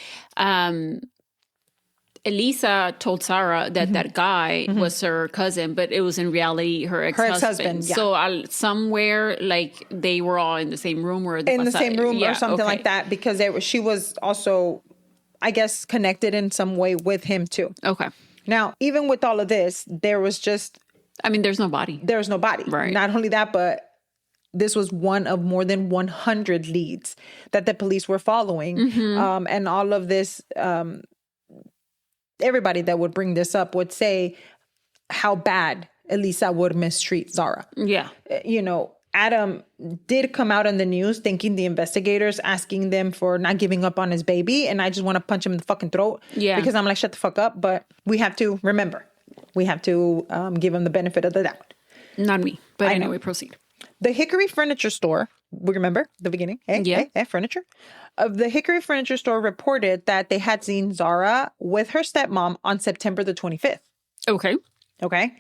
Elisa told Zahra that that guy was her cousin, but it was in reality her ex-husband. Her ex-husband, yeah. So somewhere, like, they were all in the same room or in the same room or something like that, because she was also, I guess, connected in some way with him too. Okay. Now, even with all of this, there was just... there's no body. There's no body. Right. Not only that, but this was one of more than 100 leads that the police were following. And all of this... everybody that would bring this up would say how bad Elisa would mistreat Zahra. Yeah. Adam did come out in the news thanking the investigators, asking them for not giving up on his baby. And I just want to punch him in the fucking throat. Yeah. Because I'm like, shut the fuck up. But we have to remember, we have to give him the benefit of the doubt. Not me. But anyway, proceed. The Hickory Furniture Store, we remember the beginning? Furniture. The Hickory Furniture Store reported that they had seen Zahra with her stepmom on September the 25th. Okay.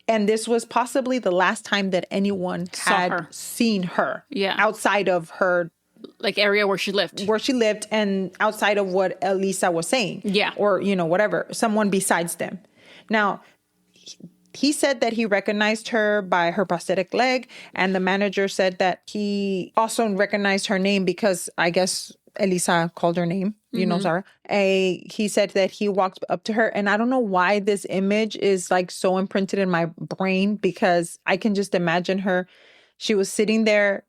And this was possibly the last time that anyone had seen her. Yeah. Outside of her... like, area where she lived. And outside of what Elisa was saying. Yeah. Or, whatever. Someone besides them. Now... he said that he recognized her by her prosthetic leg, and the manager said that he also recognized her name because I guess Elisa called her name, Zahra. He said that he walked up to her, and I don't know why this image is like so imprinted in my brain, because I can just imagine her. She was sitting there,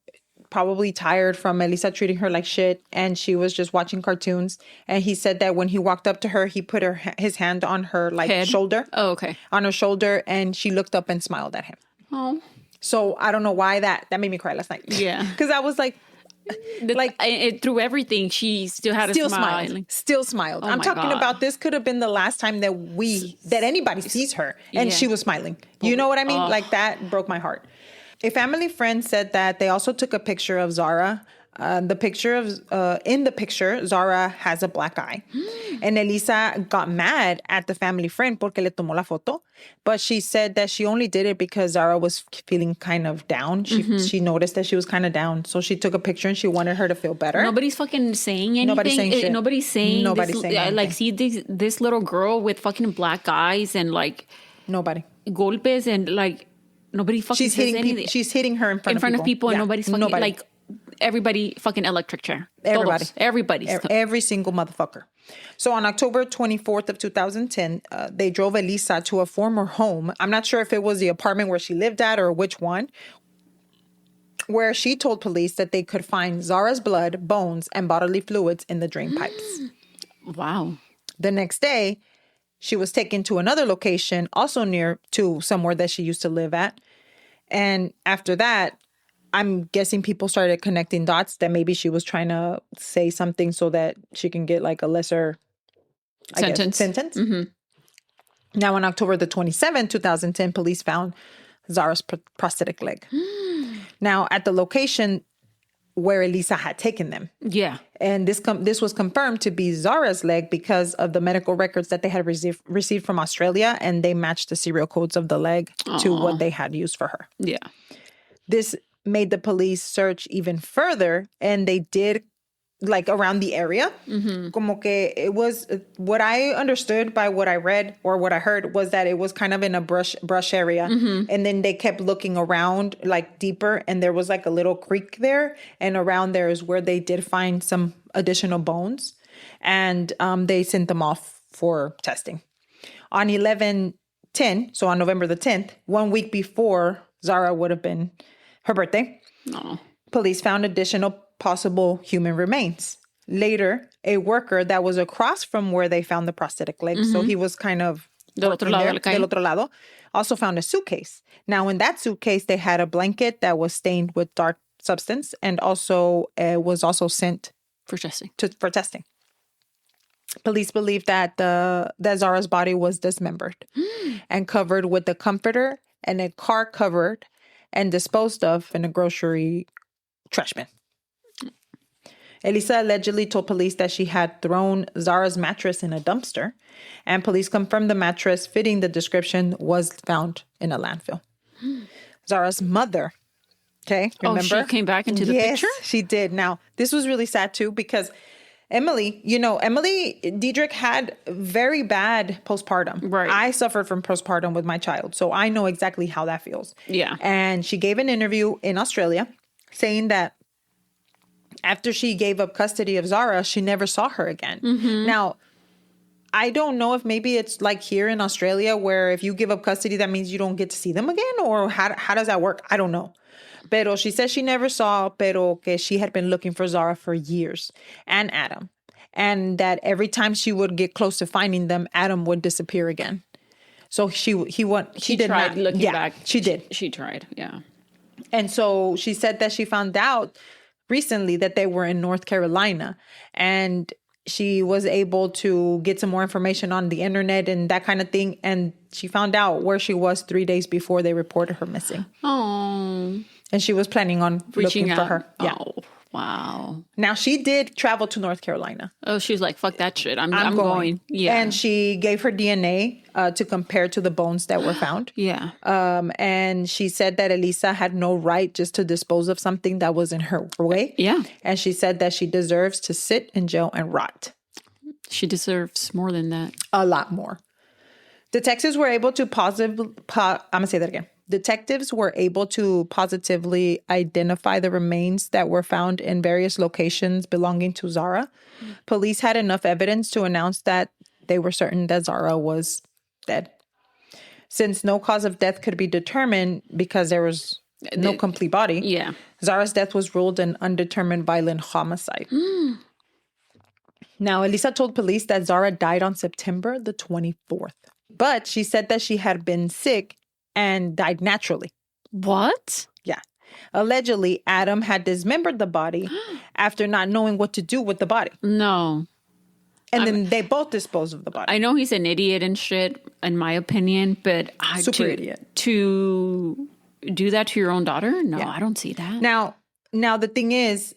probably tired from Elisa treating her like shit, and she was just watching cartoons. And he said that when he walked up to her, he put his hand on her shoulder. Oh, okay. On her shoulder, and she looked up and smiled at him. Oh. So I don't know why that made me cry last night. Yeah. Because I was like, through everything, she still had a smile. Still smiled. Oh, I'm talking about this could have been the last time that anybody sees her, and she was smiling. You know what I mean? Like, that broke my heart. A family friend said that they also took a picture of Zahra. In the picture, Zahra has a black eye. And Elisa got mad at the family friend porque le tomó la foto. But she said that she only did it because Zahra was feeling kind of down. She noticed that she was kind of down. So she took a picture and she wanted her to feel better. Nobody's fucking saying anything. Nobody's saying shit. Nobody's saying anything. Like, see this little girl with fucking black eyes and, like... Nobody. Golpes and, like... Nobody fucking says anything. She's hitting her in front of people. And nobody's fucking... Nobody. Like, everybody fucking electric chair. Everybody. Everybody. Every single motherfucker. So on October 24th of 2010, they drove Elisa to a former home. I'm not sure if it was the apartment where she lived at or which one, where she told police that they could find Zahra's blood, bones, and bodily fluids in the drain pipes. Wow. The next day, she was taken to another location, also near to somewhere that she used to live at. And after that, I'm guessing people started connecting dots that maybe she was trying to say something so that she can get like a lesser sentence. Mm-hmm. Now, on October the 27th, 2010, police found Zahra's prosthetic leg. Now, at the location where Elisa had taken them. Yeah. And this was confirmed to be Zahra's leg because of the medical records that they had received from Australia, and they matched the serial codes of the leg to what they had used for her. Yeah. This made the police search even further, and they did, like, around the area. Mm-hmm. Como que it was, what I understood by what I read or what I heard was that it was kind of in a brush area. Mm-hmm. And then they kept looking around, like, deeper, and there was like a little creek there, and around there is where they did find some additional bones, and they sent them off for testing. On 11/10, so on November the 10th, 1 week before Zahra would have been her birthday, police found additional possible human remains. Later, a worker that was across from where they found the prosthetic leg, so he was kind of del otro lado, also found a suitcase. Now, in that suitcase, they had a blanket that was stained with dark substance, and also was also sent for testing. For testing. Police believe that that Zahra's body was dismembered and covered with a comforter and a car covered, and disposed of in a grocery trash bin. Elisa allegedly told police that she had thrown Zahra's mattress in a dumpster, and police confirmed the mattress fitting the description was found in a landfill. Zahra's mother, okay, remember? Oh, she came back into the picture? Yes, she did. Now, this was really sad too because Emily Diedrich had very bad postpartum. Right. I suffered from postpartum with my child, so I know exactly how that feels. Yeah. And she gave an interview in Australia saying that after she gave up custody of Zahra, she never saw her again. Now, I don't know if maybe it's like here in Australia where if you give up custody, that means you don't get to see them again, or how does that work? I don't know. Pero she said she never saw, pero que she had been looking for Zahra for years, and Adam. And that every time she would get close to finding them, Adam would disappear again. So she did tried not. looking back. She did. She tried, yeah. And so she said that she found out recently that they were in North Carolina, and she was able to get some more information on the internet and that kind of thing. And she found out where she was 3 days before they reported her missing. Oh. And she was planning on Reaching looking out for her. Yeah. Oh, wow. Now, she did travel to North Carolina. Oh, she was like, fuck that shit. I'm going. Yeah. And she gave her DNA to compare to the bones that were found. Yeah. And she said that Elisa had no right just to dispose of something that was in her way. Yeah. And she said that she deserves to sit in jail and rot. She deserves more than that. A lot more. Detectives were able to I'm going to say that again. Detectives were able to positively identify the remains that were found in various locations belonging to Zahra. Police had enough evidence to announce that they were certain that Zahra was dead. Since no cause of death could be determined because there was no complete body, Yeah. Zahra's death was ruled an undetermined violent homicide. Now, Elisa told police that Zahra died on September the 24th. But she said that she had been sick and died naturally. What? Yeah. Allegedly, Adam had dismembered the body after not knowing what to do with the body. No. And then they both disposed of the body. I know he's an idiot and shit, in my opinion, but Super idiot. To do that to your own daughter? No, I don't see that. Now, the thing is,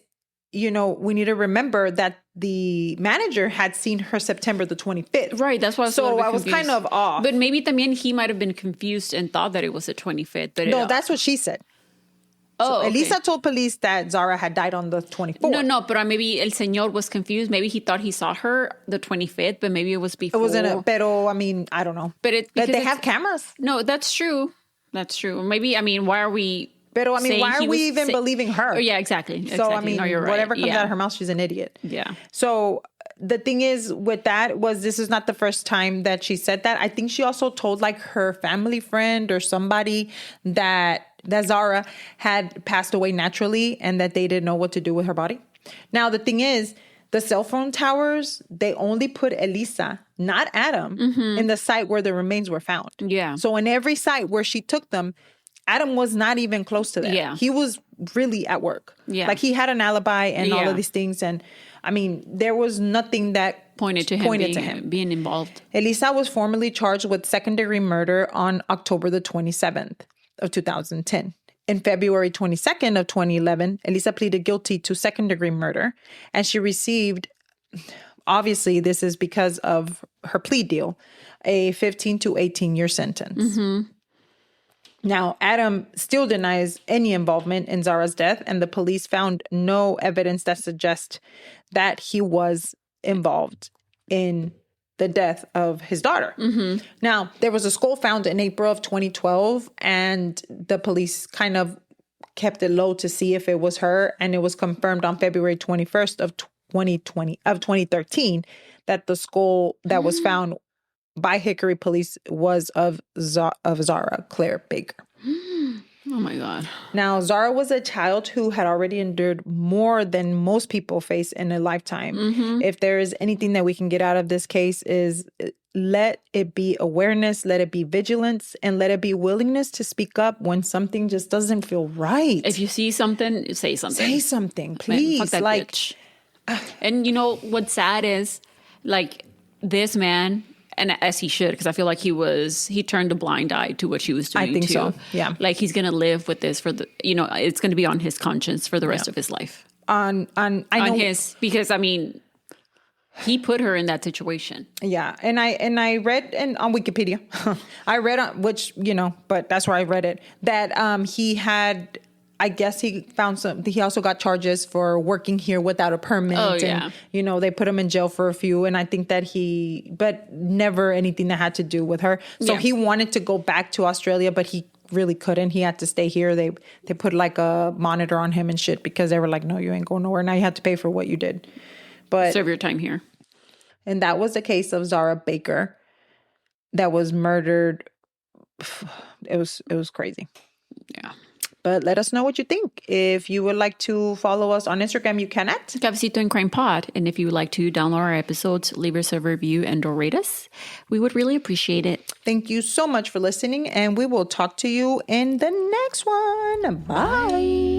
we need to remember that the manager had seen her September the 25th. Right, that's why I was kind of off. But maybe también he might have been confused and thought that it was the 25th. But no, that's what she said. Oh, okay. Elisa told police that Zahra had died on the 24th. No, but maybe el señor was confused. Maybe he thought he saw her the 25th, but maybe it was before. It wasn't pero, I don't know. But they have cameras. No, that's true. That's true. Maybe, why are we... Pero, why are we even believing her? Oh, yeah, exactly. So, no, you're right. Whatever comes out of her mouth, she's an idiot. Yeah. So, the thing is with that this is not the first time that she said that. I think she also told her family friend or somebody that Zahra had passed away naturally and that they didn't know what to do with her body. Now, the thing is, the cell phone towers, they only put Elisa, not Adam, in the site where the remains were found. Yeah. So, in every site where she took them, Adam was not even close to that. Yeah. He was really at work. Yeah. He had an alibi and all of these things. And there was nothing that pointed to him being involved. Elisa was formally charged with second-degree murder on October the 27th of 2010. In February 22nd of 2011, Elisa pleaded guilty to second-degree murder. And she received, obviously this is because of her plea deal, a 15 to 18-year sentence. Mm-hmm. Now, Adam still denies any involvement in Zahra's death, and the police found no evidence that suggests that he was involved in the death of his daughter. Mm-hmm. Now, there was a skull found in April of 2012, and the police kind of kept it low to see if it was her, and it was confirmed on February 21st of 2013 that the skull that was found by Hickory police was of Zahra Claire Baker. Oh my God. Now, Zahra was a child who had already endured more than most people face in a lifetime. Mm-hmm. If there is anything that we can get out of this case is let it be awareness, let it be vigilance, and let it be willingness to speak up when something just doesn't feel right. If you see something, say something. Say something, please. Man, fuck that bitch. And what's sad is this man And as he should, because I feel like he turned a blind eye to what she was doing. I think too. so. Yeah. Like he's going to live with this it's going to be on his conscience for the rest of his life. Because I mean, he put her in that situation. Yeah. And I read on Wikipedia, I read on which, but that's where I read it, that he had, I guess he also got charges for working here without a permit. Oh, yeah. And, they put him in jail for a few. And I think that but never anything that had to do with her. So he wanted to go back to Australia, but he really couldn't. He had to stay here. They put like a monitor on him and shit because they were like, no, you ain't going nowhere. Now you have to pay for what you did. But serve your time here. And that was the case of Zahra Baker that was murdered. It was crazy. Yeah. But let us know what you think. If you would like to follow us on Instagram, you can at Cafecito and Crime Pod. And if you would like to download our episodes, leave us a review and or rate us. We would really appreciate it. Thank you so much for listening, and we will talk to you in the next one. Bye.